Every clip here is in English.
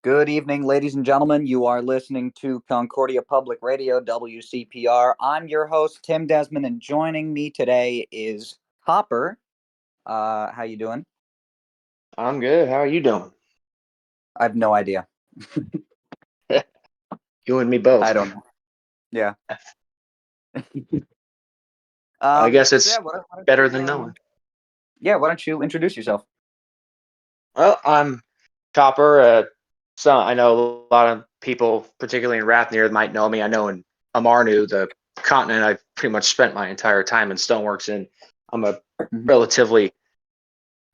Good evening, ladies and gentlemen. You are listening to Concordia Public Radio, WCPR. I'm your host, Tim Desmond, and joining me today is Hopper. How you doing? I'm good. How are you doing? I have no idea. You and me I both. don't know. Yeah. I guess So yeah, it's why don't better you than knowing. why don't you introduce yourself? Well, I'm Copper. So I know a lot of people, particularly in Rathnear, might know me. I know in Amarnu, the continent I've pretty much spent my entire time in Stoneworks in. I'm a Mhm. relatively,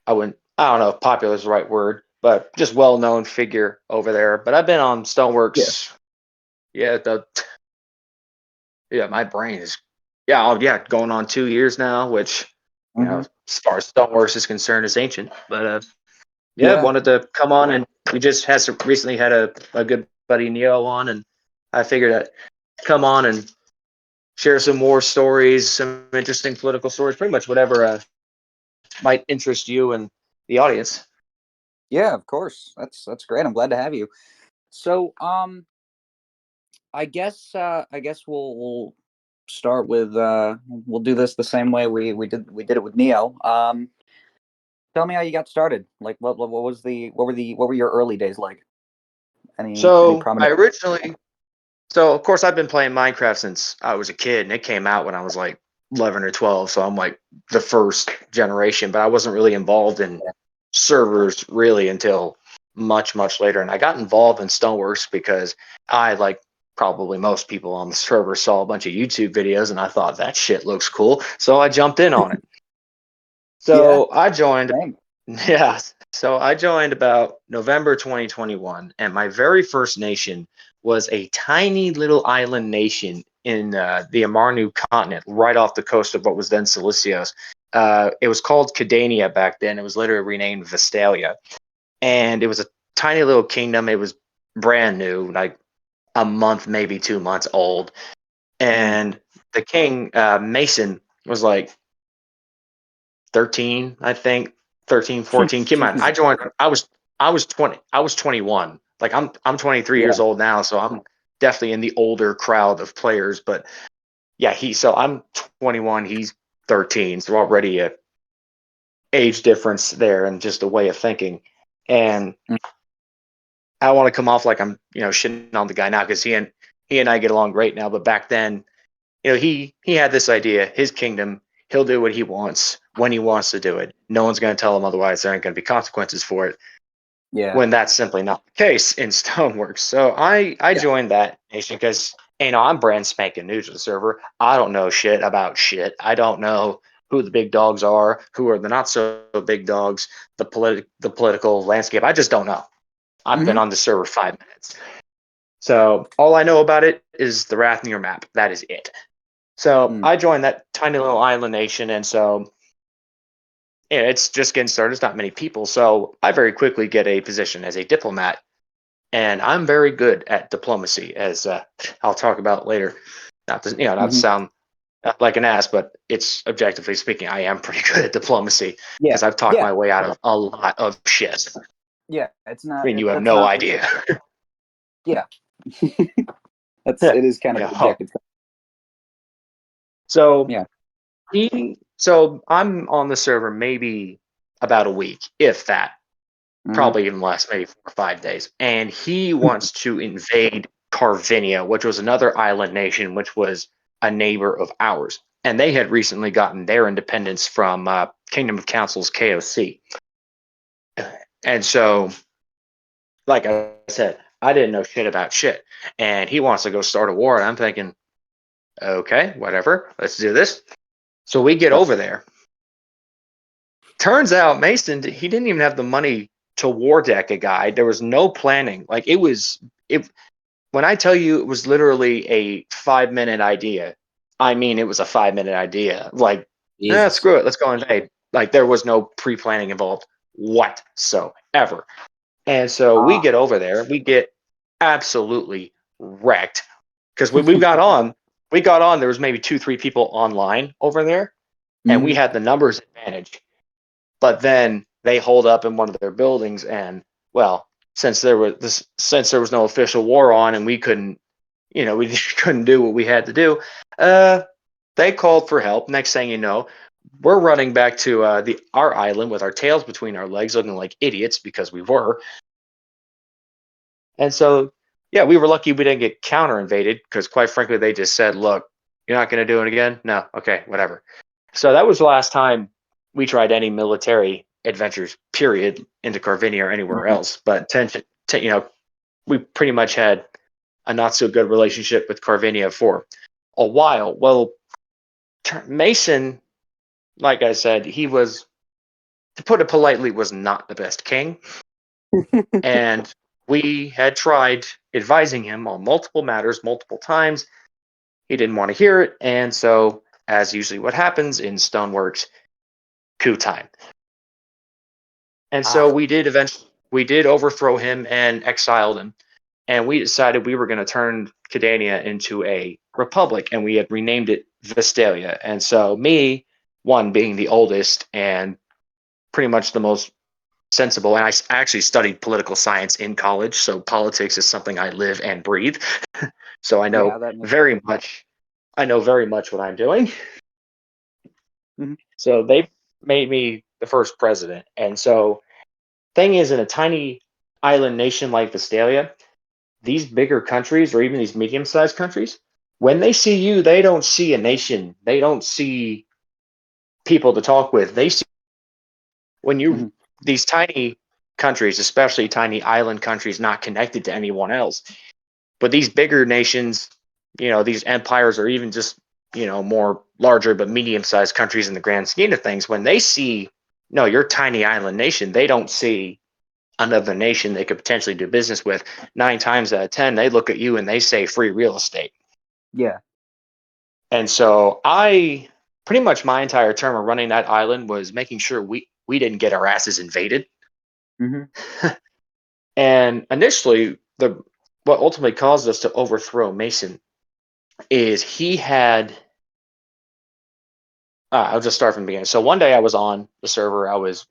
I don't know if popular is the right word, but just well-known figure over there. But I've been on Yeah. Stoneworks. Yeah, my brain is, going on 2 years now, which, Hmm. as far as Stoneworks is concerned, is ancient. But yeah, Yeah. wanted to come on, and we just recently had a good buddy Neo on, and I figured I'd come on and share some more stories, some interesting political stories, pretty much whatever might interest you and the audience. Yeah, of course. That's great. I'm glad to have you. So, I guess we'll start with we'll do this the same way we did it with Neo. Tell me how you got started. Like what were your early days like? Any So I prominent? originally, so of course I've been playing Minecraft since I was a kid, and it came out when I was like 11 or 12, so I'm like the first generation, but I wasn't really involved in servers really until much later. And I got involved in Stoneworks because I, like probably most people on the server, saw a bunch of YouTube videos and I thought that shit looks cool, so I jumped in on it. Yeah, So I joined. same. Yeah. So I joined about November 2021, and my very first nation was a tiny little island nation in the Amarnu continent, right off the coast of what was then Cilicios. It was called Cadania back then. It was later renamed Vestalia, and it was a tiny little kingdom. It was brand new, like a month, maybe 2 months old, Mm. and the king Mason was like 13, I think, 13, 14. Keep in mind, Jesus. I was 20, I was 21. Like I'm 23 years Yeah. old now, so I'm definitely in the older crowd of players. But yeah, so I'm 21, he's 13, so already a age difference there and just a way of thinking. And Mm. I don't want to come off like I'm, shitting on the guy now because he and I get along great now. But back then, he had this idea, his kingdom, he'll do what he wants when he wants to do it. No one's going to tell him otherwise. There ain't going to be consequences for it. Yeah. When that's simply not the case in Stoneworks. So I Yeah. joined that nation because I'm brand spanking new to the server. I don't know shit about shit. I don't know who the big dogs are, who are the not so big dogs, the political landscape. I just don't know. I've been Hmm. on the server 5 minutes. So all I know about it is the Rathnear map. That is it. So Mm. I joined that tiny little island nation, and so it's just getting started. There's not many people, so I very quickly get a position as a diplomat, and I'm very good at diplomacy, as I'll talk about later. Not to Hmm. sound like an ass, but it's objectively speaking, I am pretty good at diplomacy Yeah. because I've talked Yeah. my way out of a lot of shit. Yeah. I mean, you have That's no not. idea. Yeah. It is kind of Yeah. objective. So Yeah. so I'm on the server maybe about a week, if that. Hmm. Probably even less, maybe 4 or 5 days. And he wants to invade Carvinia, which was another island nation, which was a neighbor of ours. And they had recently gotten their independence from Kingdom of Councils KOC. And so, like I said, I didn't know shit about shit. And he wants to go start a war. And I'm thinking, okay, whatever, let's do this. So we get Right. over there. Turns out Mason, he didn't even have the money to war deck a guy. There was no planning. Like it when I tell you it was literally a 5 minute idea, I mean it was a 5 minute idea. Like, Jesus. screw it, let's go invade. Like there was no pre planning involved whatsoever. And so we Ah. get over there, we get absolutely wrecked because we got on. There was maybe 2, 3 people online over there, and we Hmm. had the numbers advantage. But then they hold up in one of their buildings, and well, since there was no official war on, and we couldn't, we couldn't do what we had to do. They called for help. Next thing you know, we're running back to our island with our tails between our legs, looking like idiots because we were. And so, yeah, we were lucky we didn't get counter invaded because, quite frankly, they just said, "Look, you're not going to do it again. No, okay, whatever." So that was the last time we tried any military adventures, period, into Carvinia or anywhere Mhm. else. But we pretty much had a not so good relationship with Carvinia for a while. Well, Mason, like I said, he was, to put it politely, was not the best king. And we had tried advising him on multiple matters multiple times. He didn't want to hear it. And so, as usually what happens in Stoneworks, coup time. And so Ah, we did overthrow him and exiled him. And we decided we were going to turn Cadania into a republic, and we had renamed it Vestalia. And so, me, one being the oldest and pretty much the most sensible, and I actually studied political science in college, so politics is something I live and breathe. So yeah, that makes. I know very much what I'm doing. Mhm. So they made me the first president. And so, thing is, in a tiny island nation like Vestalia, these bigger countries or even these medium-sized countries, when they see you, they don't see a nation. They don't see people to talk with. They see when you Mhm. these tiny countries, especially tiny island countries not connected to anyone else. But these bigger nations, these empires or even just, more larger but medium-sized countries in the grand scheme of things, when they see, no, your tiny island nation, they don't see another nation they could potentially do business with. 9 times out of 10, they look at you and they say free real estate. Yeah. And so I pretty much my entire term of running that island was making sure we didn't get our asses invaded. Mhm. And initially, the what ultimately caused us to overthrow Mason is he had. I'll just start from the beginning. So one day I was on the server. I was,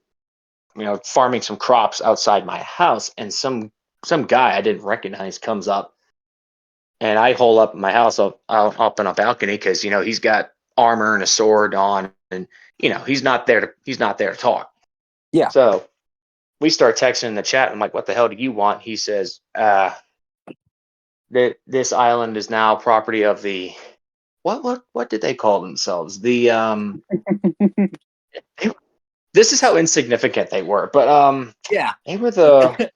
farming some crops outside my house, and some guy I didn't recognize comes up, and I hole up in my house up on a balcony because he's got armor and a sword on, and he's not there to talk. Yeah. So we start texting in the chat. I'm like, "What the hell do you want?" He says, that this island is now property of the what did they call themselves? They- this is how insignificant they were, but Yeah. they were the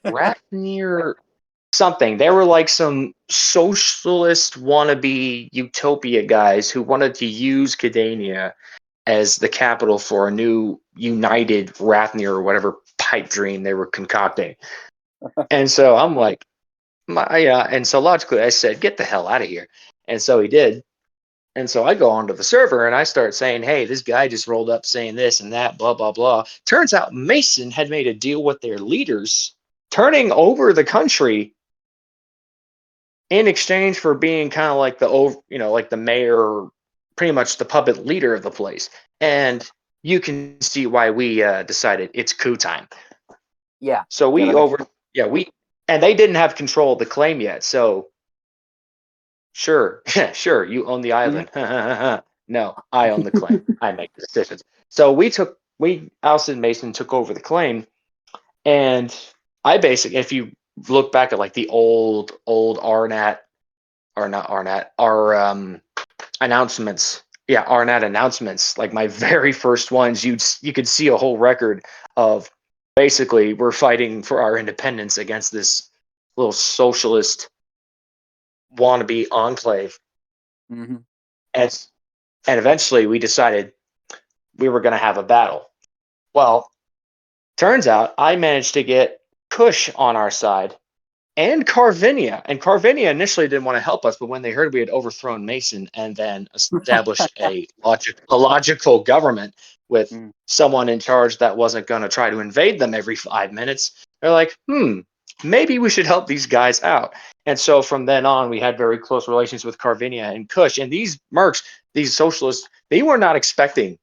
Ratnir something. They were like some socialist wannabe utopia guys who wanted to use Cadania as the capital for a new united Rathnir or whatever pipe dream they were concocting. And so I'm like, and so logically I said, get the hell out of here. And so he did. And so I go onto the server and I start saying, hey, this guy just rolled up saying this and that, blah, blah, blah. Turns out Mason had made a deal with their leaders, turning over the country in exchange for being kind of like like the mayor, pretty much the puppet leader of the place. And you can see why we decided it's coup time. Yeah. So Yeah. That makes. and they didn't have control of the claim yet. So sure, sure, you own the Mhm. island. No, I own the claim. I make the decisions. So Alston Mason took over the claim, and I basically, if you look back at like the old RNAT or not RNAT, our announcements, yeah, RNAT announcements, like my very first ones, you could see a whole record of basically we're fighting for our independence against this little socialist wannabe enclave, Mhm. and and eventually we decided we were going to have a battle. Well, turns out I managed to get Kush on our side and Carvinia. And Carvinia initially didn't want to help us, but when they heard we had overthrown Mason and then established a logical government with Mm. someone in charge that wasn't going to try to invade them every 5 minutes, they're like, maybe we should help these guys out. And so from then on, we had very close relations with Carvinia and Kush. And these mercs, these socialists, they were not expecting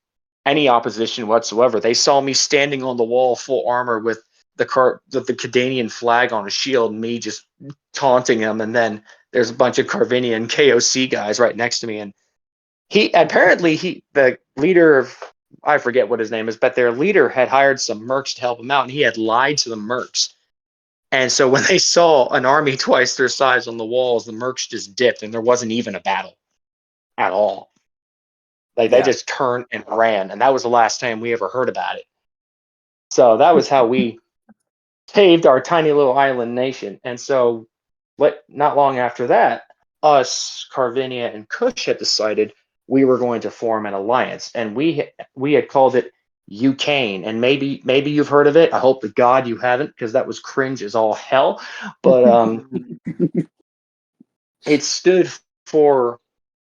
any opposition whatsoever. They saw me standing on the wall full armor with the Cadanian flag on his shield, and me just taunting him, and then there's a bunch of Carvinian KOC guys right next to me, and the leader of, I forget what his name is, but their leader had hired some mercs to help him out, and he had lied to the mercs. And so when they saw an army twice their size on the walls, the mercs just dipped, and there wasn't even a battle at all. Like they Yeah. just turned and ran, and that was the last time we ever heard about it. So that was how we saved our tiny little island nation. And so, not long after that, us, Carvinia, and Kush had decided we were going to form an alliance, and we had called it Ukraine. And maybe you've heard of it. I hope to God you haven't, because that was cringe as all hell. But it stood for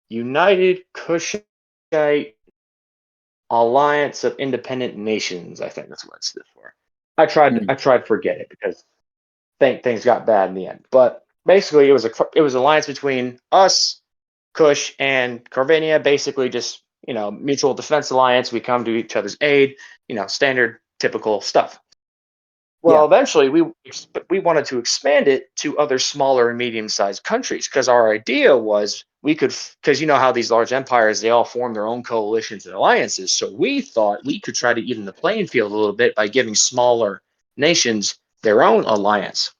United Kushite Alliance of Independent Nations. I think that's what it stood for. I tried to forget it because things got bad in the end. But basically, it was an alliance between us, Kush, and Carvania. Basically, just mutual defense alliance. We come to each other's aid. Standard, typical stuff. Well, Yeah. eventually, we wanted to expand it to other smaller and medium-sized countries, because our idea was we could, because you know how these large empires, they all form their own coalitions and alliances. So we thought we could try to even the playing field a little bit by giving smaller nations their own alliance.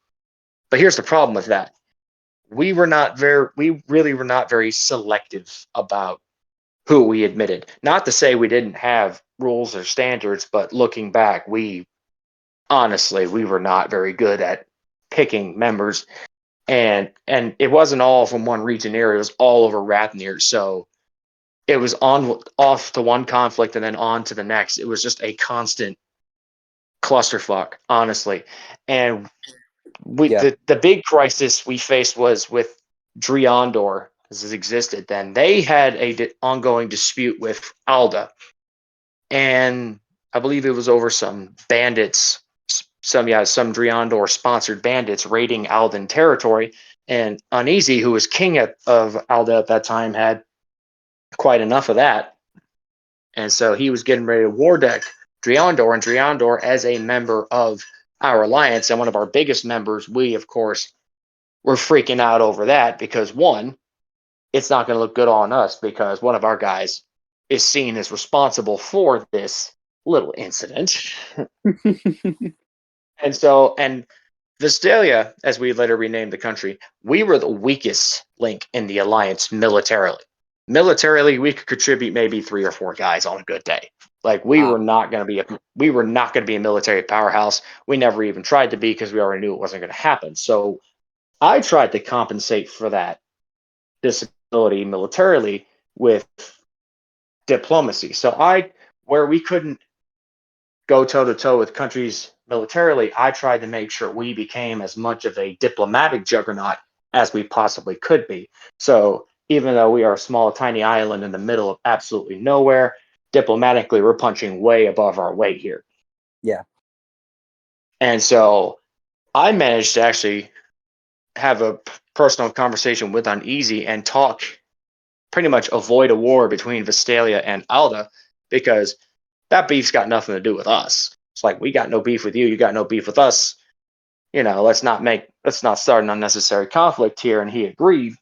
But here's the problem with that. We really were not very selective about who we admitted. Not to say we didn't have rules or standards, but looking back, honestly, we were not very good at picking members. And it wasn't all from one region area, it was all over Rathnir. So it was off to one conflict and then on to the next. It was just a constant clusterfuck, honestly. And Yeah. the big crisis we faced was with Driandor, as it existed then. They had a ongoing dispute with Alda, and I believe it was over some bandits, some Driandor sponsored bandits raiding Aldan territory. And Uneasy, who was king of Alda at that time, had quite enough of that, and so he was getting ready to war deck Driandor, and Driandor, as a member of our alliance and one of our biggest members, we, of course, were freaking out over that because, one, it's not going to look good on us because one of our guys is seen as responsible for this little incident. And Vestalia, as we later renamed the country, we were the weakest link in the alliance militarily. Militarily, we could contribute maybe 3 or 4 guys on a good day. Like we were not going to be a military powerhouse. We never even tried to be because we already knew it wasn't going to happen. So I tried to compensate for that disability militarily with diplomacy. So where we couldn't go toe to toe with countries militarily, I tried to make sure we became as much of a diplomatic juggernaut as we possibly could be. So even though we are a small, tiny island in the middle of absolutely nowhere, diplomatically, we're punching way above our weight here. Yeah. And so I managed to actually have a personal conversation with Uneasy and talk, pretty much avoid a war between Vestalia and Alda, because that beef's got nothing to do with us. It's like, we got no beef with you, you got no beef with us. Let's not start an unnecessary conflict here. And he agreed.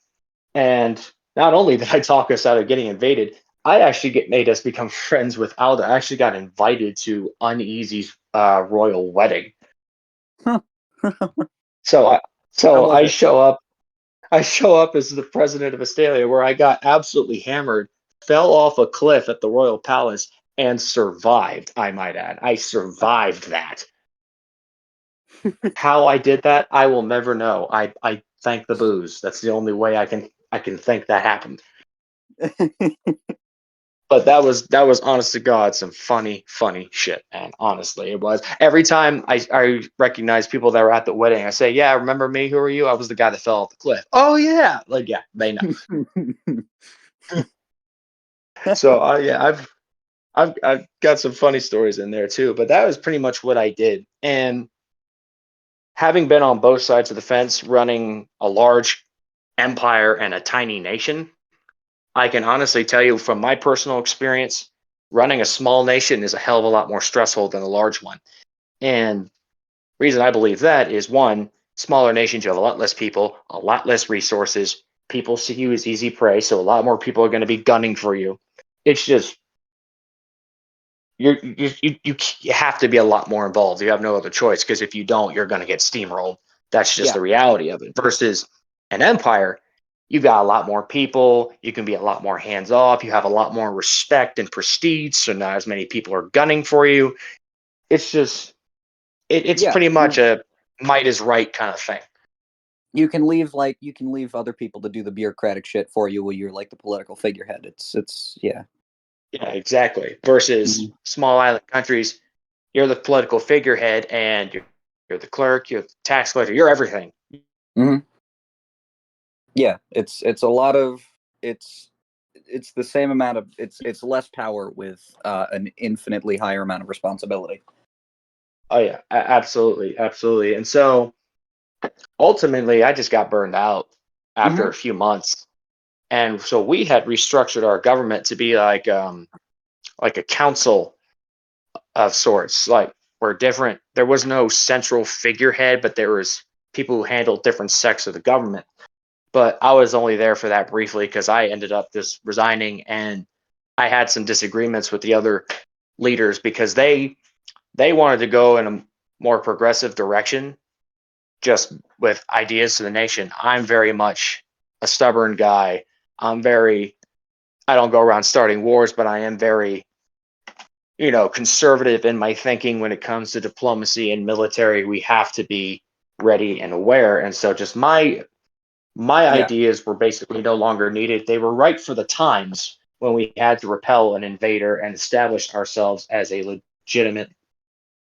And not only did I talk us out of getting invaded, I actually made us become friends with Alda. I actually got invited to Uneasy's royal wedding. Huh. So How was I it? show up. I show up as the president of Astalia, where I got absolutely hammered, fell off a cliff at the royal palace, and survived. I might add, I survived that. How I did that, I will never know. I thank the booze. That's the only way I can think that happened. But that was honest to God some funny shit, man. Honestly, it was. Every time I recognize people that were at the wedding, I say, "Yeah, remember me? Who are you? I was the guy that fell off the cliff." Oh yeah, like yeah, they know. So yeah, I've got some funny stories in there too. But that was pretty much what I did. And having been on both sides of the fence, running a large empire and a tiny nation, I can honestly tell you from my personal experience, running a small nation is a hell of a lot more stressful than a large one. And Reason I believe that is one, smaller nations, you have a lot less people, a lot less resources. People see you as easy prey, so a lot more people are going to be gunning for you. It's just you have to be a lot more involved. You have no other choice because if you don't, you're going to get steamrolled. That's just Yeah, the reality of it. Versus an empire, you've got a lot more people. You can be a lot more hands off. You have a lot more respect and prestige. So not as many people are gunning for you. It's just it's yeah. pretty much a might is right kind of thing. You can leave other people to do the bureaucratic shit for you while you're like the political figurehead. It's yeah. Yeah, exactly. Versus Mhm. small island countries, you're the political figurehead and you're the clerk, you're the tax collector, you're everything. Mhm. Yeah, it's a lot of it's it's the same amount of it's less power with an infinitely higher amount of responsibility. Oh yeah, absolutely, absolutely. And so ultimately, I just got burned out after Hmm. a few months, and so we had restructured our government to be like a council of sorts, like where different. There was no central figurehead, but there was people who handled different sects of the government. But I was only there for that briefly because I ended up just resigning, and I had some disagreements with the other leaders because they wanted to go in a more progressive direction just with ideas to the nation. I'm very much a stubborn guy. I'm very, I don't go around starting wars, but I am very, conservative in my thinking when it comes to diplomacy and military. We have to be ready and aware. And so just my Yeah, ideas were basically no longer needed. They were right for the times when we had to repel an invader and establish ourselves as a legitimate,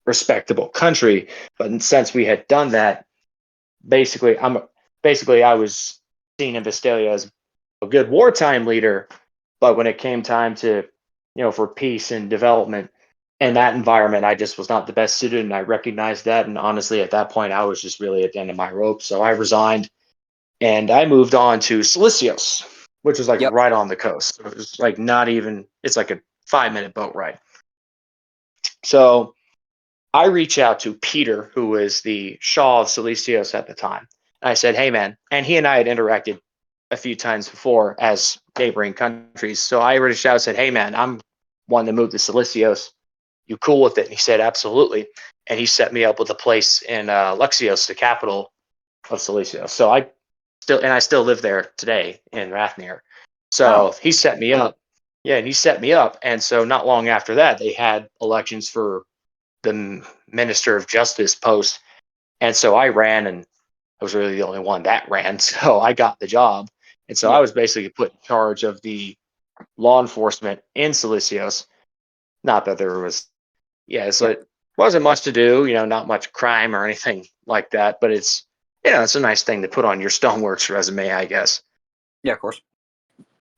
respectable country. But since we had done that, basically I was seen in Vistalia as a good wartime leader, but when it came time to for peace and development in that environment, I just was not the best suited, and I recognized that. And honestly, at that point, I was just really at the end of my rope. So I resigned and I moved on to Silicios, which was like yep, right on the coast. It was like not even. It's like a 5 minute boat ride. So I reach out to Peter, who was the Shah of Silicios at the time. And I said, "Hey, man," and he and I had interacted a few times before as neighboring countries. So I reached out and said, "Hey, man, I'm wanting to move to Silicios. You cool with it?" And he said, "Absolutely." And he set me up with a place in Luxios, the capital of Silicios. So I still live there today in Rathmere. oh So he set me up. Yeah, and he set me up. And so not long after that, they had elections for the Minister of Justice post. And so I ran, and I was really the only one that ran. So I got the job. And so I yeah, was basically put in charge of the law enforcement in Silicios. Not that there was, yeah, so yeah, it wasn't much to do, not much crime or anything like that. But it's a nice thing to put on your Stoneworks resume, I guess. yeah, of course.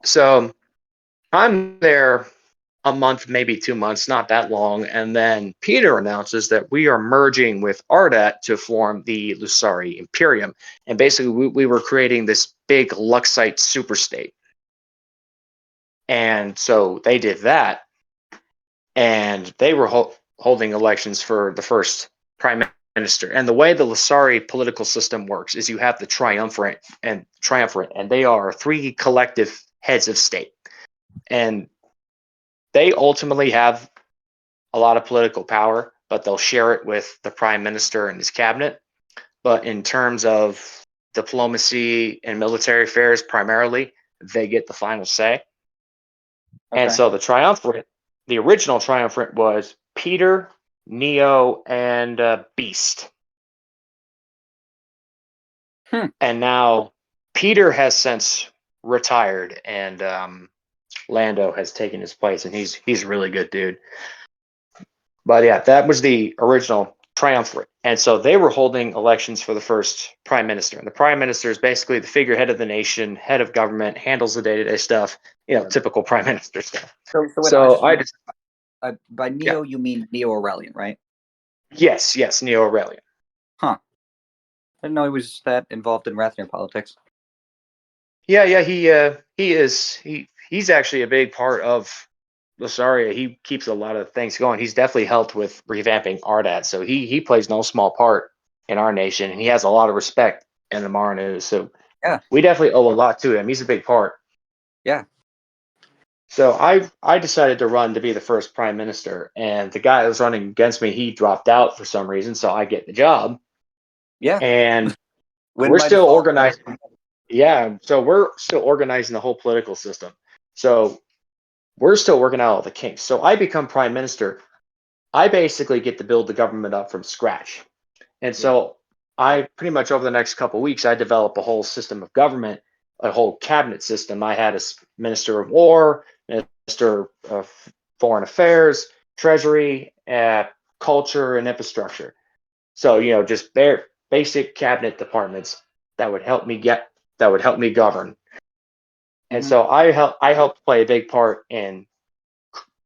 So I'm there a month, maybe 2 months, not that long. And then Peter announces that we are merging with Ardat to form the Lusari Imperium. And basically, we were creating this big Luxite superstate. And so they did that. And they were holding elections for the first prime minister. And the way the Lusari political system works is you have the triumvirate, and they are three collective heads of state. And they ultimately have a lot of political power, but they'll share it with the prime minister and his cabinet. But in terms of diplomacy and military affairs, primarily, they get the final say. And Okay. so the original triumvirate was Peter, Neo, and Beast. Hmm. And now Peter has since retired, and Lando has taken his place, and he's a really good dude. But yeah, that was the original triumvirate. And so they were holding elections for the first prime minister. And the prime minister is basically the figurehead of the nation, head of government, handles the day to day stuff, typical prime minister stuff. So wait, I So just I want just, by yeah, Neo you mean Neo Aurelian, right? yes, Neo Aurelian. Huh. I didn't know he was that involved in Rathner politics. Yeah, he is he's actually a big part of Lasaria, he keeps a lot of things going. He's definitely helped with revamping Ardat, so he plays no small part in our nation, and he has a lot of respect in the Marinus. So Yeah, we definitely owe a lot to him. He's a big part. yeah, So I decided to run to be the first prime minister, and the guy that was running against me, he dropped out for some reason, so I get the job, yeah. and Win we're by still default. organizing. Yeah, so we're still organizing the whole political system. So we're still working out all the kinks. So I become prime minister. I basically get to build the government up from scratch. And Yeah. so I pretty much over the next couple of weeks, I develop a whole system of government, a whole cabinet system. I had a minister of war, minister of foreign affairs, treasury, culture, and infrastructure. So, just bare basic cabinet departments that would help me govern. And Hmm. so I helped play a big part in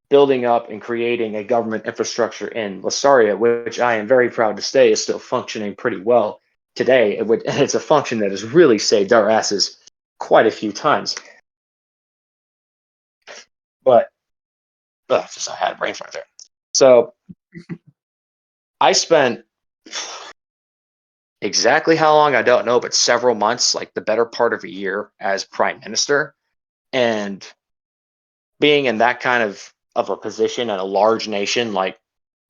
building up and creating a government infrastructure in Lasaria, which I am very proud to say is still functioning pretty well today. It's a function that has really saved our asses quite a few times. But just I had a brain fart there. So I spent exactly how long I don't know, but several months, like the better part of a year, as prime minister, and being in that kind of a position in a large nation like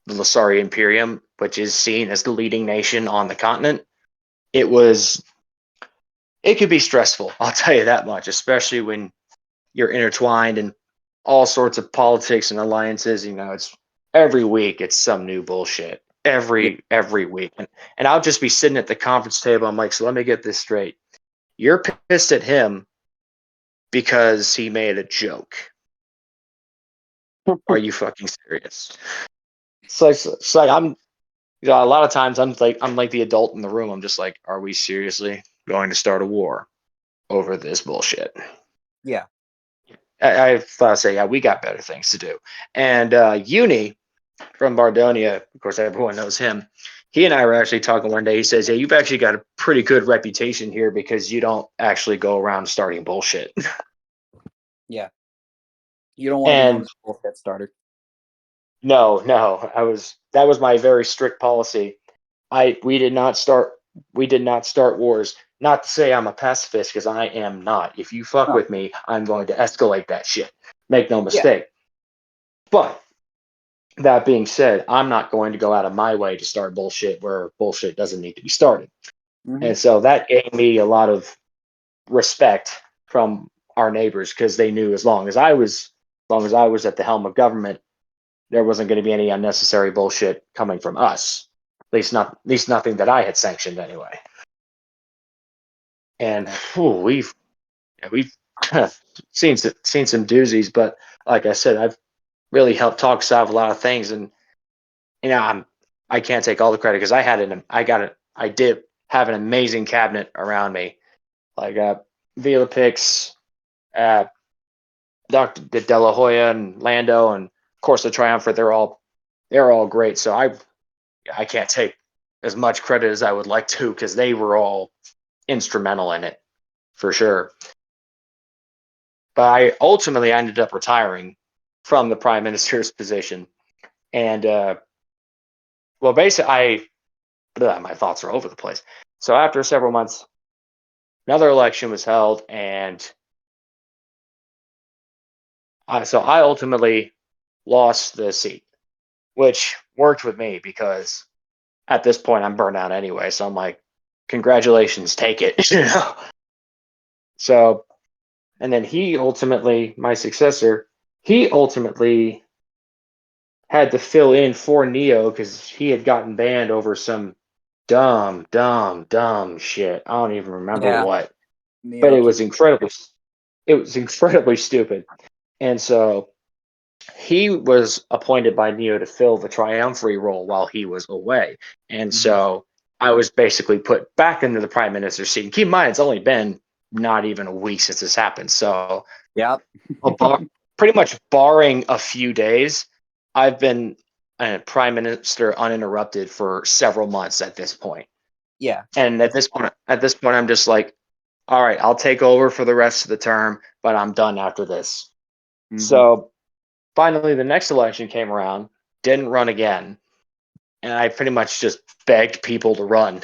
the Lasari Imperium, which is seen as the leading nation on the continent, it was it could be stressful. I'll tell you that much, especially when you're intertwined in all sorts of politics and alliances. It's every week it's some new bullshit. Yeah. Every week, and I'll just be sitting at the conference table. I'm like, so let me get this straight. You're pissed at him because he made a joke. Are you fucking serious? So I'm a lot of times I'm like the adult in the room. I'm just like, are we seriously going to start a war over this bullshit? Yeah. I thought I'd say, yeah, we got better things to do. And Uni from Bardonia, of course, everyone knows him. He and I were actually talking one day. He says, yeah, you've actually got a pretty good reputation here because you don't actually go around starting bullshit. Yeah. You don't want to be known And as a bullshit starter. no, that was my very strict policy. I we did not start wars. Not to say I'm a pacifist, because I am not. If you fuck No. with me, I'm going to escalate that shit. Make no Yeah. mistake. But that being said, I'm not going to go out of my way to start bullshit where bullshit doesn't need to be started. Hmm. And so that gave me a lot of respect from our neighbors, because they knew as long as I was at the helm of government, there wasn't going to be any unnecessary bullshit coming from us. At least nothing that I had sanctioned anyway. And Yeah. we've seen some doozies, but like I said, I've really helped talk solve a lot of things. And I can't take all the credit, because I did have an amazing cabinet around me, like Vila Pix, uh, Dr. De La Hoya, and Lando, and of course the Triumphant. They're all great. So I can't take as much credit as I would like to, because they were all instrumental in it for sure. But I ultimately ended up retiring from the prime minister's position, and well, basically, my thoughts are over the place. So after several months, another election was held, and so I ultimately lost the seat, which worked with me because at this point I'm burned out anyway. So I'm like, congratulations, take it. So, and then my successor, he ultimately had to fill in for Neo because he had gotten banned over some dumb shit. I don't even remember Yeah. what, but Neo it was keeps. incredibly stupid. And so he was appointed by Neo to fill the triumvirate role while he was away. And Hmm. so I was basically put back into the prime minister's seat. And keep in mind, it's only been not even a week since this happened. So Yep. pretty much barring a few days, I've been a prime minister uninterrupted for several months at this point. Yeah. And at this point, I'm just like, all right, I'll take over for the rest of the term, but I'm done after this. Hmm. So finally, the next election came around, didn't run again, and I pretty much just begged people to run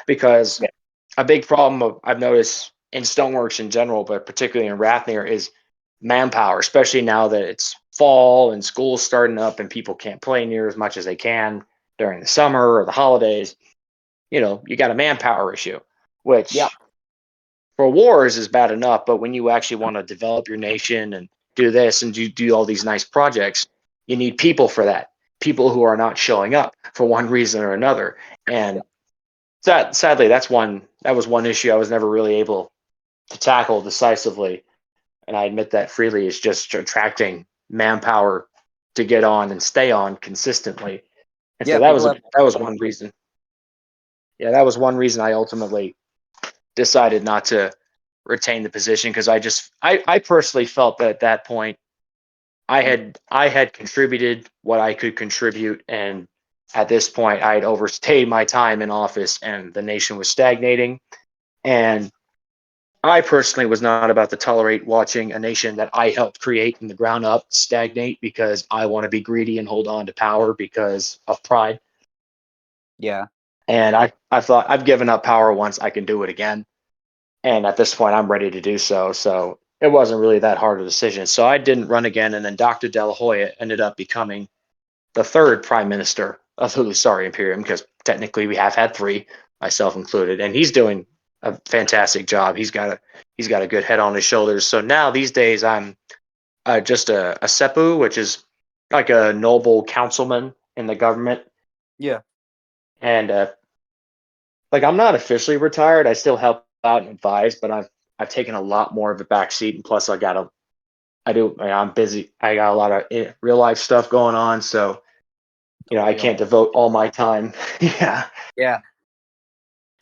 because Yeah. a big problem I've noticed in Stoneworks in general, but particularly in Rathmere, is manpower, especially now that it's fall and school's starting up and people can't play near as much as they can during the summer or the holidays. You got a manpower issue, Yeah. which for wars is bad enough, but when you actually want to develop your nation and do this and do all these nice projects, you need people for that. People who are not showing up for one reason or another. Yeah. And sadly, that was one issue I was never really able to tackle decisively. And I admit that freely, is just attracting manpower to get on and stay on consistently. And so Yeah. People have. that was one reason. Yeah, that was one reason I ultimately decided not to retain the position, because I personally felt that at that point I had contributed what I could contribute, and at this point I had overstayed my time in office and the nation was stagnating, and I personally was not about to tolerate watching a nation that I helped create from the ground up stagnate because I want to be greedy and hold on to power because of pride. Yeah. And I thought, I've given up power once, I can do it again. And at this point, I'm ready to do so. So it wasn't really that hard a decision. So I didn't run again. And then Dr. De La Hoya ended up becoming the third prime minister of the Husari Imperium, because technically we have had three, myself included. And he's doing a fantastic job. He's got a good head on his shoulders. So now these days, I'm just a Sepu, which is like a noble councilman in the government. Yeah. And like, I'm not officially retired. I still help out and advise, but I've taken a lot more of a back seat. And plus, I'm busy. I got a lot of real life stuff going on, so I We can't all. devote all my time. Yeah, Yeah.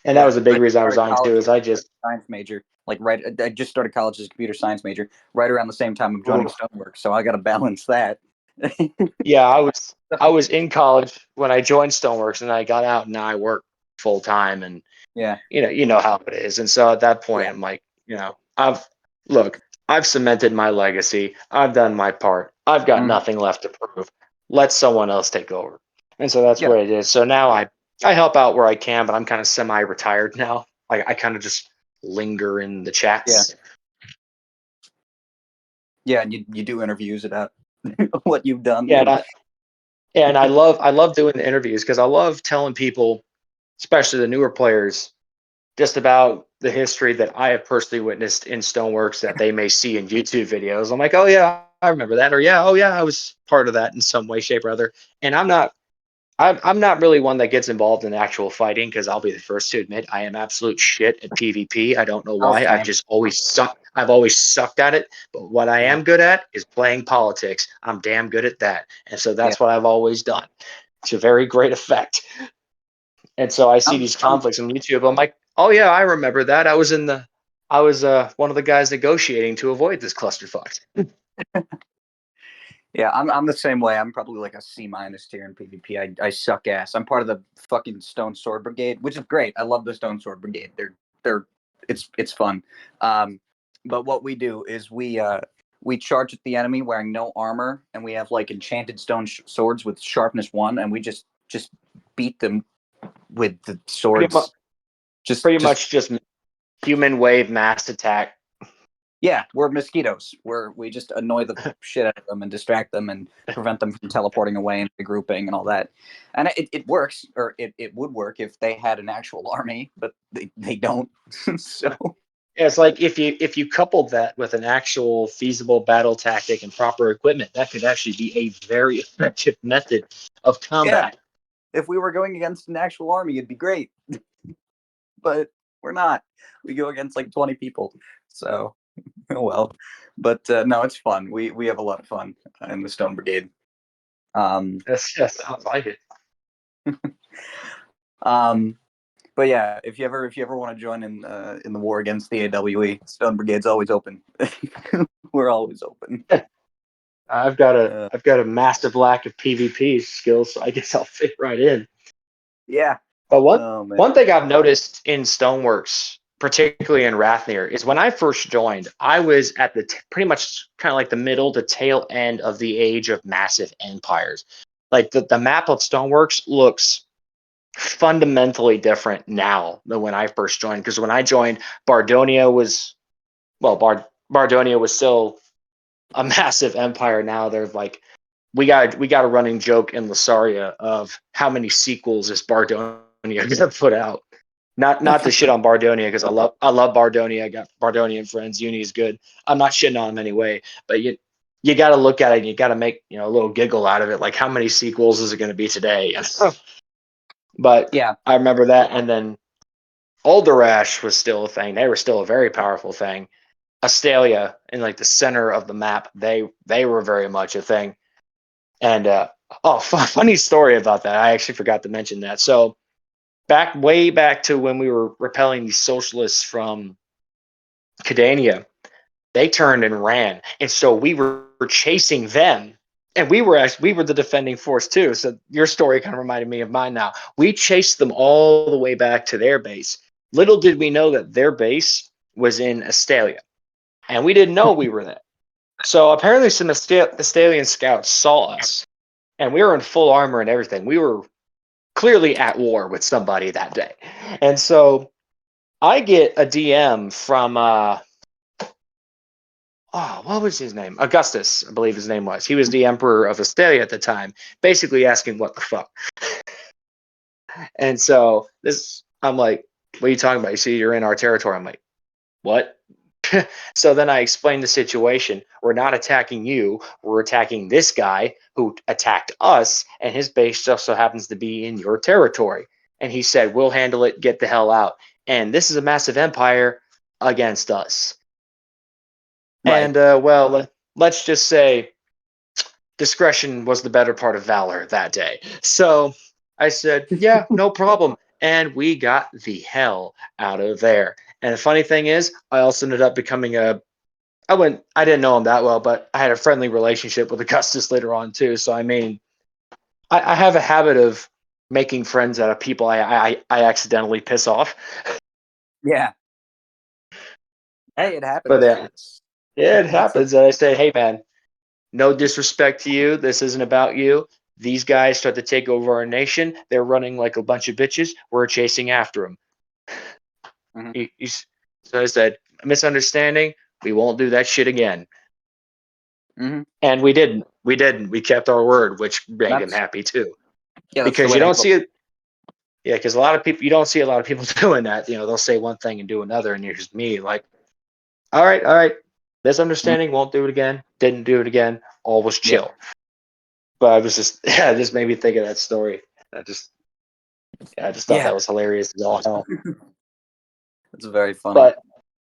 and that Yeah. was a big I reason I started resigned too. college as Is a I computer just science major. Like right, I just started college as a computer science major. Right around the same time I'm joining ooh, Stoneworks, so I got to balance that. yeah, I was in college when I joined Stoneworks, and I got out, and now I work full time, and Yeah. you know how it is. And so at that point, Yeah. I'm like, look, I've cemented my legacy. I've done my part. I've got Mhm. nothing left to prove. Let someone else take over. And so that's Yeah. what it is. So now I help out where I can, but I'm kind of semi-retired now. I kind of just linger in the Yeah. chats. Yeah. And you do interviews about what you've done. Yeah, and I love doing the interviews because I love telling people, especially the newer players, just about the history that I have personally witnessed in Stoneworks that they may see in YouTube videos. I'm like, oh yeah, I remember that, or yeah, oh yeah, I was part of that in some way, shape, or other. And I'm not really one that gets involved in actual fighting, because I'll be the first to admit I am absolute shit at PvP. I don't know Oh, why. same. I've always sucked at it. But what I Mhm. am good at is playing politics. I'm damn good at that, and so Yeah. that's what I've always done to very great effect. And so I see I'm, these I'm, conflicts on YouTube. I'm like, oh yeah, I remember that. I was one of the guys negotiating to avoid this clusterfuck. yeah, I'm the same way. I'm probably like a C minus tier in PvP. I suck ass. I'm part of the fucking Stone Sword Brigade, which is great. I love the Stone Sword Brigade. They're it's fun. But what we do is we charge at the enemy wearing no armor, and we have like enchanted stone swords with sharpness 1, and we just beat them with the Pretty much, swords. pretty Just much just human wave mass attack. Yeah, we're mosquitoes. We just annoy the shit out of them and distract them and prevent them from teleporting away and regrouping and all that. And it works, or it would work if they had an actual army, but they don't. So Yeah, it's like if you coupled that with an actual feasible battle tactic and proper equipment, that could actually be a very effective method of yeah, combat. if we were going against an actual army, it'd be great. But we're not. We go against like 20 people. So oh well. But no, it's fun. We have a lot of fun in the Stone Brigade. Um, That sounds like it. um, But yeah, if you ever want to join in the war against the AWE, Stone Brigade's always open. We're always open. Uh, I've got a massive lack of PvP skills, so I guess I'll fit right in. yeah. But Oh man. one thing I've noticed in Stoneworks particularly in Rathnir, is when I first joined, I was at the pretty much kind of like the middle to tail end of the age of massive empires. Like the map of Stoneworks looks fundamentally different now than when I first joined. Because when I joined, Bardonia was Bardonia was still a massive empire. Now they're like we got a running joke in Lasaria of how many sequels is Bardonia gonna put out. Not to shit on Bardonia because I love Bardonia. I got Bardonian friends. Uni is good. I'm not shitting on them anyway, but you got to look at it and you got to make a little giggle out of it. Like how many sequels is it going to be today? But Yeah. I remember that, and then Alderash was still a thing. They were still a very powerful thing. Astalia in like the center of the map, they were very much a thing. And funny story about that. I actually forgot to mention that. So way back to when we were repelling these socialists from Cadania, they turned and ran, and so we were chasing them, and we were the defending force too. So your story kind of reminded me of mine. Now we chased them all the way back to their base. Little did we know that their base was in Astalia, and we didn't know we were there. So apparently some Astalian scouts saw us, and we were in full armor and everything. We were clearly at war with somebody that day. And so I get a DM from what was his name? Augustus, I believe his name was. He was the emperor of Astalia at the time, basically asking what the fuck. And so I'm like, what are you talking about? You see, you're in our territory. I'm like, what? So then I explained the situation. We're not attacking you. We're attacking this guy who attacked us, and his base just so happens to be in your territory. And he said, we'll handle it. Get the hell out. And this is a massive empire against us. Right. And let's just say discretion was the better part of valor that day. So I said, yeah, no problem. And we got the hell out of there. And the funny thing is, I also ended up becoming I didn't know him that well, but I had a friendly relationship with Augustus later on too. So I mean, I have a habit of making friends out of people I accidentally piss off. Yeah. Hey, it But happens. yeah, it happens. And I say, hey man, no disrespect to you. This isn't about you. These guys start to take over our nation. They're running like a bunch of bitches. We're chasing after them. Mhm. So I said, misunderstanding. We won't do that shit again. Mhm. And we didn't. We didn't. We kept our word, which made him That's happy too. the Because way you to don't handle see it. Yeah, because a lot of people, you don't see a lot of people doing that. They'll say one thing and do another, and you're just me, like, all right, it. misunderstanding, won't do it again, didn't do it again, all was Yeah. chill. But I was just, yeah, it just made me think of that story. I just thought Yeah. that was hilarious as all hell. It's very funny. But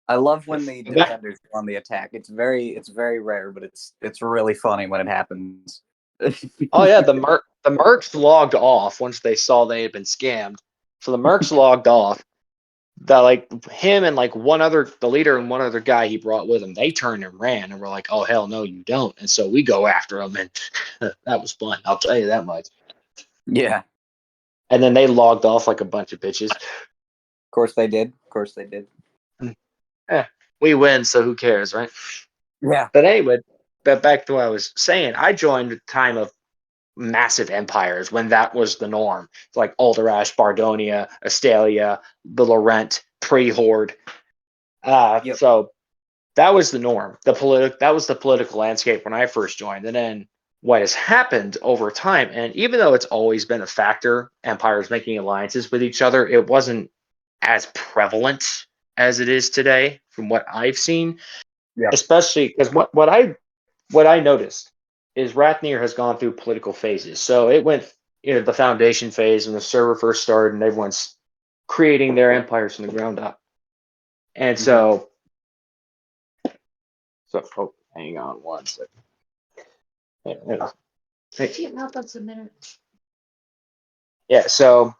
I love when the back, defenders go on the attack. It's very rare, but it's really funny when it happens. oh yeah, the mercs logged off once they saw they had been scammed. So the mercs logged off. That like him and like the leader and one other guy he brought with him, they turned and ran, and we're like, oh hell no, you don't. And so we go after him, and that was fun. I'll tell you that much. Yeah. And then they logged off like a bunch of bitches. Of course they did. Of course they did. Eh, we win, so who cares, right? Yeah. But anyway, back to what I was saying. I joined a time of massive empires when that was the norm. Like Alderash, Bardonia, Astalia, the Laurent, pre-Horde. Yep. So that was the norm. That was the political landscape when I first joined. And then what has happened over time, and even though it's always been a factor, empires making alliances with each other, it wasn't as prevalent as it is today from what I've seen. Yep. Especially because what I noticed is Rathnir has gone through political phases. So it went, the foundation phase when the server first started and everyone's creating their empires from the ground up. And Mhm. hang on one second. Yeah, so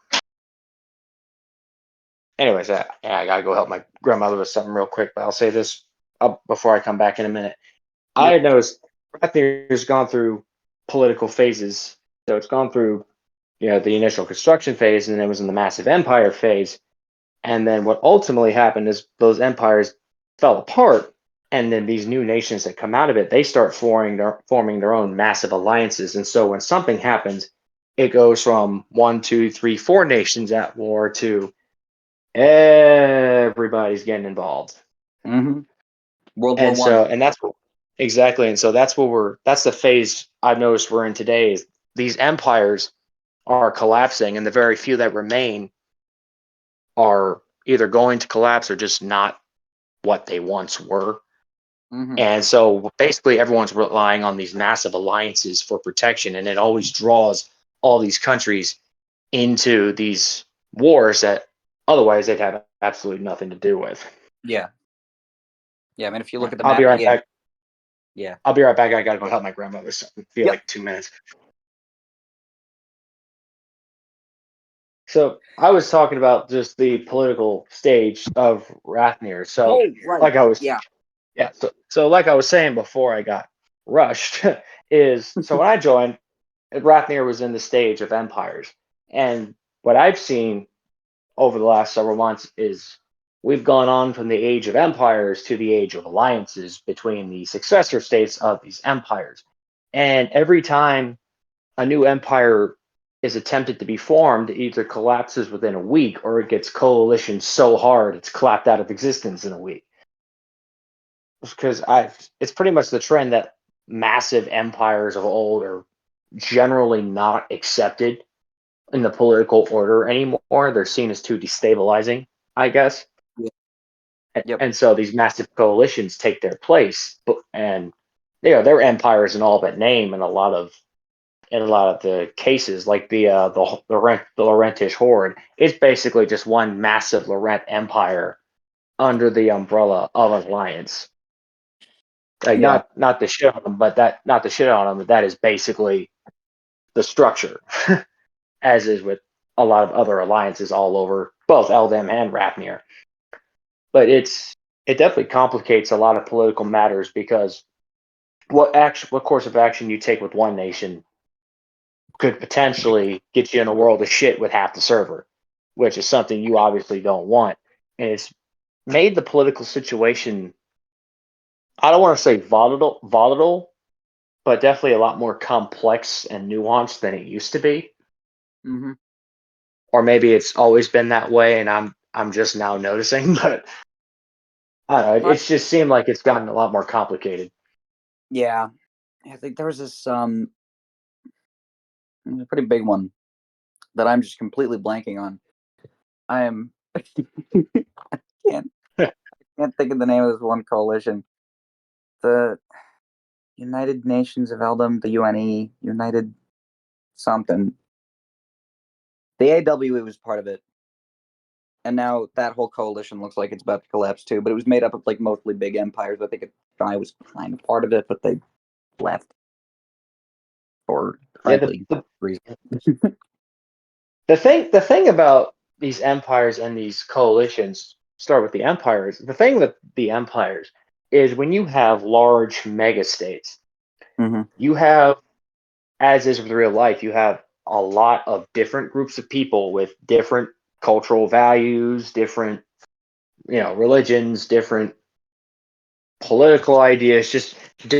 anyways, I gotta go help my grandmother with something real quick, but I'll say this up before I come back in a minute. I Yep. had noticed Rathnir's gone through political phases. So it's gone through, the initial construction phase, and then it was in the massive empire phase. And then what ultimately happened is those empires fell apart, and then these new nations that come out of it, they start forming their own massive alliances. And so when something happens, it goes from one, two, three, four nations at war to everybody's getting involved. Mm-hmm. World War And One. so, and that's what, exactly. And so that's the phase I've noticed we're in today is these empires are collapsing, and the very few that remain are either going to collapse or just not what they once were. Mm-hmm. And so basically everyone's relying on these massive alliances for protection, and it always draws all these countries into these wars that otherwise they'd have absolutely nothing to do with. Yeah. Yeah. I mean, if you look at the I'll be map, right yeah. back. Yeah. I'll be right back. I gotta go help my grandmother. So it'll be Yep. like 2 minutes. So I was talking about just the political stage of Rathnir. So Oh, right. like I was Yeah. yeah, so like I was saying before I got rushed, is so when I joined, Rathnir was in the stage of empires. And what I've seen over the last several months is we've gone on from the age of empires to the age of alliances between the successor states of these empires. And every time a new empire is attempted to be formed, it either collapses within a week or it gets coalition so hard it's clapped out of existence in a week. Because it's pretty much the trend that massive empires of old are generally not accepted in the political order anymore. They're seen as too destabilizing, I guess. Yeah. Yep. And so these massive coalitions take their place, and they're empires in all but name in a lot of the cases, like the Laurentish Horde. It's basically just one massive Laurent empire under the umbrella of an alliance. Like Yeah. not to shit on them, but that not to shit on them, but that is basically the structure, as is with a lot of other alliances all over both Eldam and Rapnir. But it definitely complicates a lot of political matters because what course of action you take with one nation could potentially get you in a world of shit with half the server, which is something you obviously don't want. And it's made the political situation, I don't want to say volatile, but definitely a lot more complex and nuanced than it used to be. Mm-hmm. Or maybe it's always been that way and I'm just now noticing, but I don't know, But it's just seemed like it's gotten a lot more complicated. yeah, I think there was this a pretty big one that I'm just completely blanking on. I am can't can't think of the name of this one coalition. The United Nations of Eldom, the UNE, United something. The AWE was part of it, and now that whole coalition looks like it's about to collapse too. But it was made up of like mostly big empires. I think I was kind of part of it, but they left for Yeah, frankly reasons. the thing about these empires and these coalitions, start with the empires. The thing with the empires is when you have large mega states, Mm-hmm. you have, as is with real life, you have a lot of different groups of people with different cultural values, different religions, different political ideas, just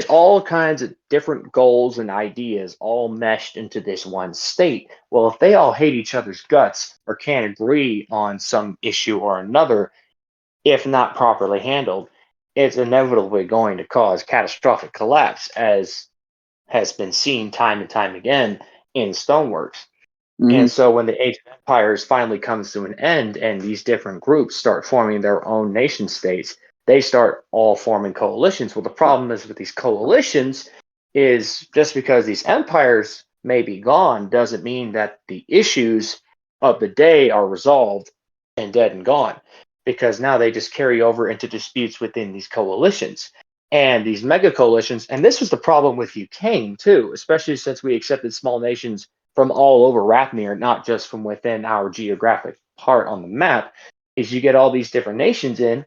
all kinds of different goals and ideas all meshed into this one state. Well, if they all hate each other's guts or can't agree on some issue or another, if not properly handled, it's inevitably going to cause catastrophic collapse, as has been seen time and time again in Stoneworks. Mm-hmm. And so when the Age of Empires finally comes to an end and these different groups start forming their own nation states, they start all forming coalitions. Well, the problem is with these coalitions is just because these empires may be gone doesn't mean that the issues of the day are resolved and dead and gone, because now they just carry over into disputes within these coalitions and these mega coalitions. And this was the problem with Ukraine too, especially since we accepted small nations from all over Rapnir, not just from within our geographic part on the map, is you get all these different nations in.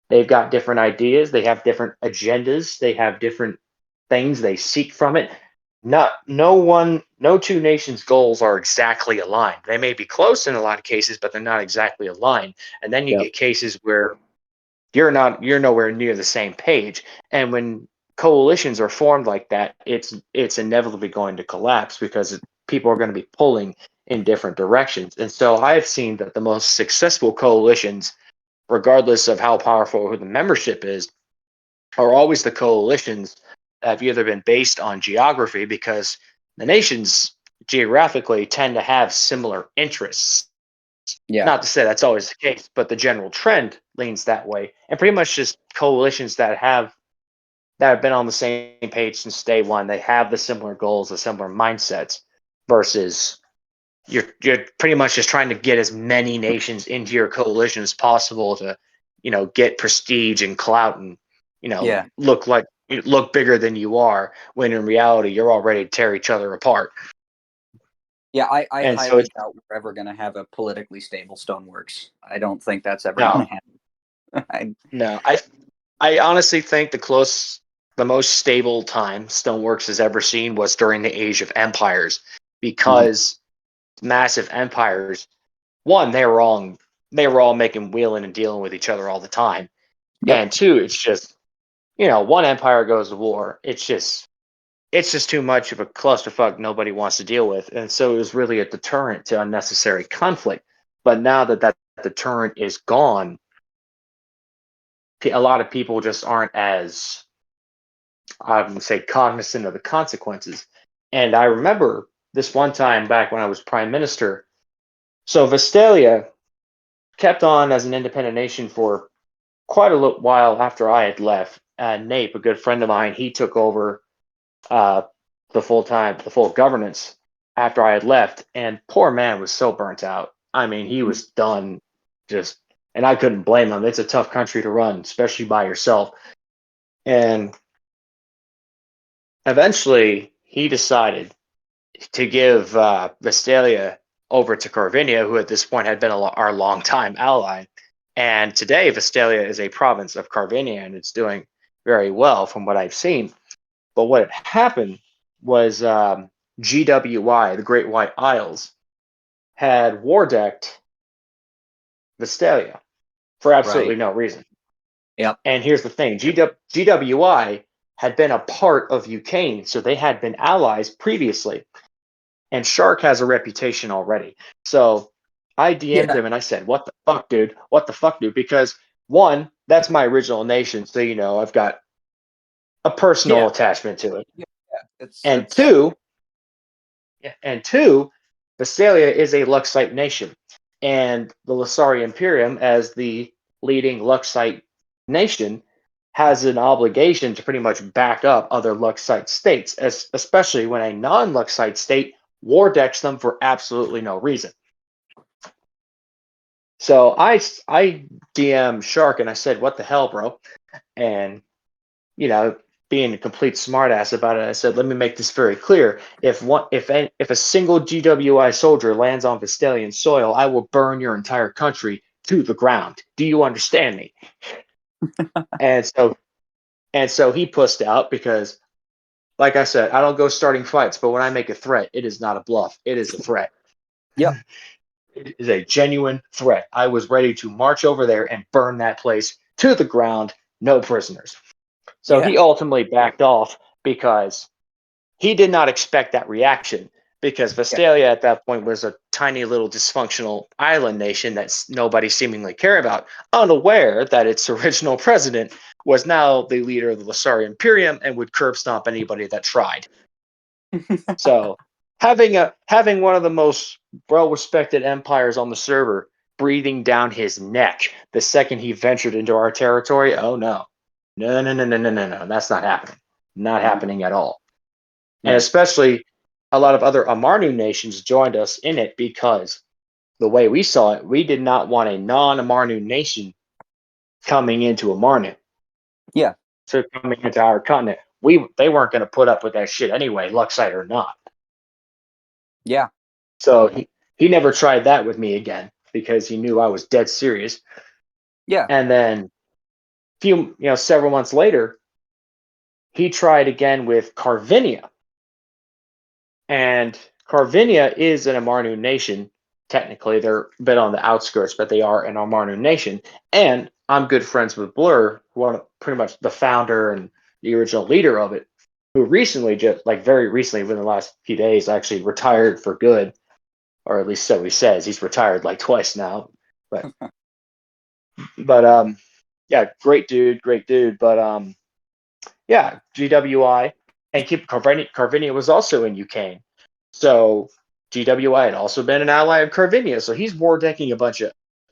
They've got different ideas, they have different agendas, they have different things they seek from it. no two nations' goals are exactly aligned. They may be close in a lot of cases, but they're not exactly aligned. And then you Yep. get cases where you're nowhere near the same page. And when coalitions are formed like that, it's inevitably going to collapse because people are going to be pulling in different directions. And so I've seen that the most successful coalitions, regardless of how powerful who the membership is, are always the coalitions that have either been based on geography, because the nations geographically tend to have similar interests. Yeah. Not to say that's always the case, but the general trend leans that way. And pretty much just coalitions that have been on the same page since day one. They have the similar goals, the similar mindsets, versus you're pretty much just trying to get as many nations into your coalition as possible to, get prestige and clout and, Yeah. look bigger than you are, when in reality you're all ready to tear each other apart. Yeah, I And so highly it's doubt we're ever going to have a politically stable Stoneworks. I don't think that's ever going no, to happen. no. I honestly think the most stable time Stoneworks has ever seen was during the Age of Empires, Mhm. because massive empires, one, they were all making wheeling and dealing with each other all the time, Yep. and two, it's just, one empire goes to war, it's just too much of a clusterfuck nobody wants to deal with, and so it was really a deterrent to unnecessary conflict. But now that deterrent is gone, a lot of people just aren't as, I would say, cognizant of the consequences. And I remember this one time back when I was prime minister. So Vestalia kept on as an independent nation for quite a little while after I had left. Nape, a good friend of mine, he took over uh, the full governance after I had left. And poor man was so burnt out. I mean, he was done. Just, and I couldn't blame him. It's a tough country to run, especially by yourself. And eventually, he decided to give Vestalia over to Corvinia, who at this point had been our longtime ally. And today, Vestalia is a province of Carvinia, and it's doing very well from what I've seen. But what had happened was, GWI, the Great White Isles, had war decked Vestalia for Right. absolutely no reason. Yep. And here's the thing: GWI had been a part of UK, so they had been allies previously. And Shark has a reputation already. So I DM'd Yeah. him and I said, "What the fuck, dude? What the fuck, dude?" Because one, that's my original nation, so I've got a personal Yeah. attachment to it. Yeah. Yeah. And It's two, and two, Visalia is a Luxite nation, and the Lasari Imperium, as the leading Luxite nation, has an obligation to pretty much back up other Luxite states, especially when a non-Luxite state war decks them for absolutely no reason. So I DM Shark and I said, "What the hell, bro?" And you know, being a complete smartass about it, I said, "Let me make this very clear. If a single GWI soldier lands on Vestalian soil, I will burn your entire country to the ground. Do you understand me?" And so he pussed out because, like I said, I don't go starting fights, but when I make a threat, it is not a bluff. It is a threat. yep. It is a genuine threat. I was ready to march over there and burn that place to the ground, no prisoners. So Yeah. he ultimately backed off because he did not expect that reaction, because Yeah. Vestalia at that point was a tiny little dysfunctional island nation that nobody seemingly cared about, unaware that its original president was now the leader of the Lasari Imperium and would curb stomp anybody that tried. So having one of the most well respected empires on the server breathing down his neck the second he ventured into our territory, oh no. No, no, no, no, no, no, no. That's not happening. Not Mhm. happening at all. And Yeah. especially a lot of other Amarnu nations joined us in it, because the way we saw it, we did not want a non Amarnu nation coming into Amarnu. Yeah. So coming into our continent, they weren't going to put up with that shit anyway, Luxite or not. Yeah. So he never tried that with me again because he knew I was dead serious. Yeah. And then several months later, he tried again with Carvinia. And Carvinia is an Amarnu nation. Technically, they're a bit on the outskirts, but they are an Amarnu nation. And I'm good friends with Blur, pretty much the founder and the original leader of it, who recently, just like very recently, within the last few days, actually retired for good, or at least so he says. He's retired like twice now, but yeah, great dude. But yeah, GWI and keep Carvinia was also in UK. So GWI had also been an ally of Carvinia. So he's war decking a bunch of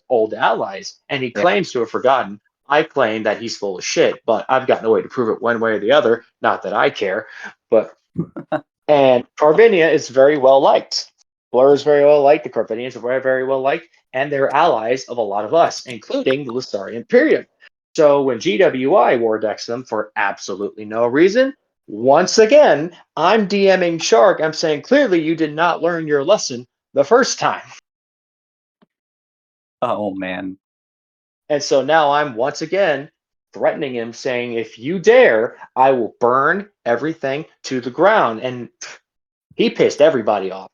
old allies, and he Yeah. claims to have forgotten. I claim that he's full of shit, but I've got no way to prove it one way or the other. Not that I care, but and Carvinia is very well liked. Blur is very well liked. The Carvinians are very well liked, and they're allies of a lot of us, including the Lissari Imperium. So when GWI war decks them for absolutely no reason, once again, I'm DMing Shark. I'm saying clearly you did not learn your lesson the first time. Oh man. And so now I'm once again threatening him, saying, if you dare, I will burn everything to the ground. And he pissed everybody off,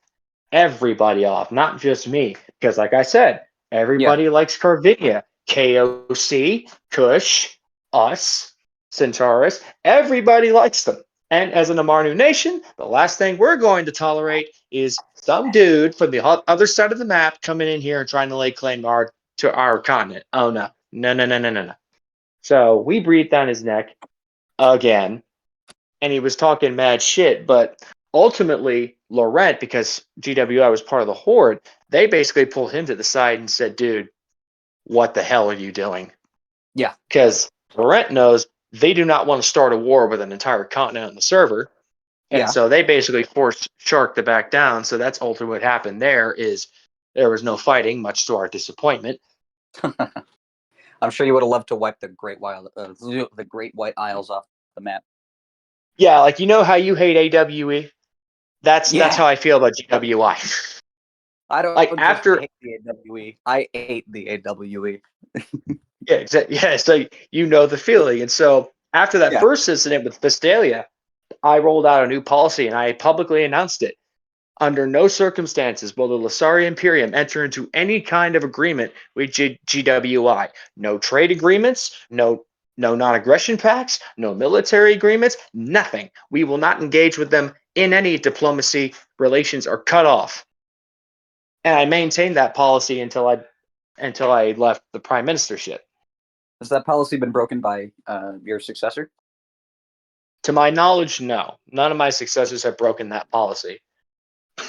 not just me. Because, like I said, Yeah. everybody likes Carvinia, KOC, Kush, us, Centaurus. Everybody likes them. And as an Amarnu nation, the last thing we're going to tolerate is some dude from the other side of the map coming in here and trying to lay claim to our continent. Oh, no. No. So we breathed down his neck again, and he was talking mad shit, but ultimately Laurent, because GWI was part of the Horde, they basically pulled him to the side and said, dude, what the hell are you doing? Yeah. Because Laurent knows they do not want to start a war with an entire continent on the server. And Yeah. so they basically forced Shark to back down. So that's ultimately what happened there is there was no fighting, much to our disappointment. I'm sure you would have loved to wipe the Great White Isles off the map. Yeah, like you know how you hate AWE? That's Yeah. how I feel about GWI. I don't Like just after hate the AWE. I hate the AWE. yeah, exactly. Yeah, so you know the feeling. And so after that Yeah. first incident with Vistalia, I rolled out a new policy and I publicly announced it. Under no circumstances will the Lissari Imperium enter into any kind of agreement with GWI. No trade agreements, no non-aggression pacts, no military agreements, nothing. We will not engage with them in any diplomacy. Relations are cut off. And I maintained that policy until I left the prime ministership. Has that policy been broken by your successor? To my knowledge, no. None of my successors have broken that policy.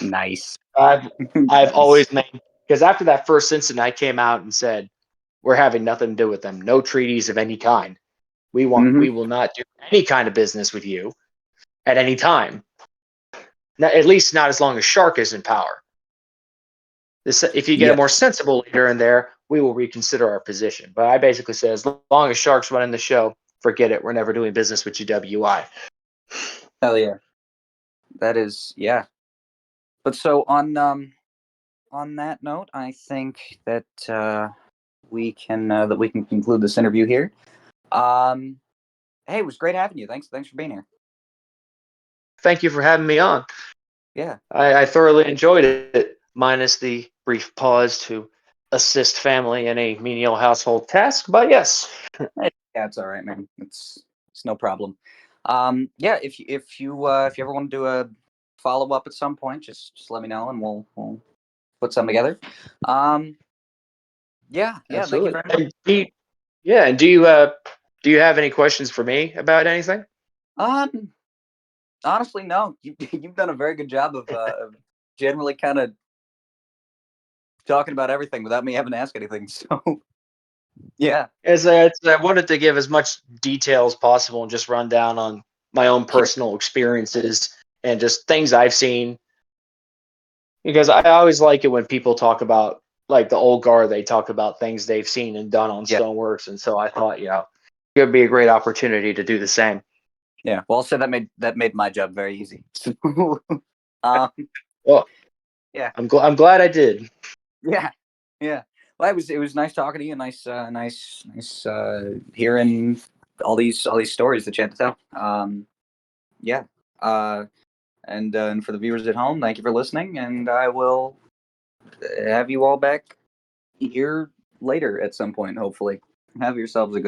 Nice. I've I've Nice. always made because after that first incident, I came out and said we're having nothing to do with them. No treaties of any kind. We will not do any kind of business with you at any time. At least not as long as Shark is in power. If you get a Yeah. more sensible leader in there, we will reconsider our position. But I basically said as long as Shark's running the show, forget it. We're never doing business with GWI. Hell yeah. That is yeah. But so on that note, I think that we can conclude this interview here. Hey, it was great having you. Thanks for being here. Thank you for having me on. Yeah. I thoroughly enjoyed it, minus the brief pause to assist family in a menial household task. But yes, Yeah, it's all right, man. It's no problem. Yeah, if you ever want to do a follow up at some point, just let me know and we'll put some together. Um, yeah. Thank you absolutely. very much. Yeah, and do you have any questions for me about anything? Um, honestly, no. You've done a very good job of generally kind of talking about everything without me having to ask anything. So yeah, I wanted to give as much detail as possible and just run down on my own yeah, personal experiences and just things I've seen. Because I always like it when people talk about like the old guard, they talk about things they've seen and done on yeah, Stoneworks, and so I thought, it would be a great opportunity to do the same. yeah. Well, I'll say that made my job very easy. So, um, Well, yeah. I'm glad I did. Yeah, yeah. Well, it was nice talking to you. Nice hearing all these stories that you had to tell. Yeah. Uh, And for the viewers at home, thank you for listening, and I will have you all back here later at some point, hopefully. Have yourselves a good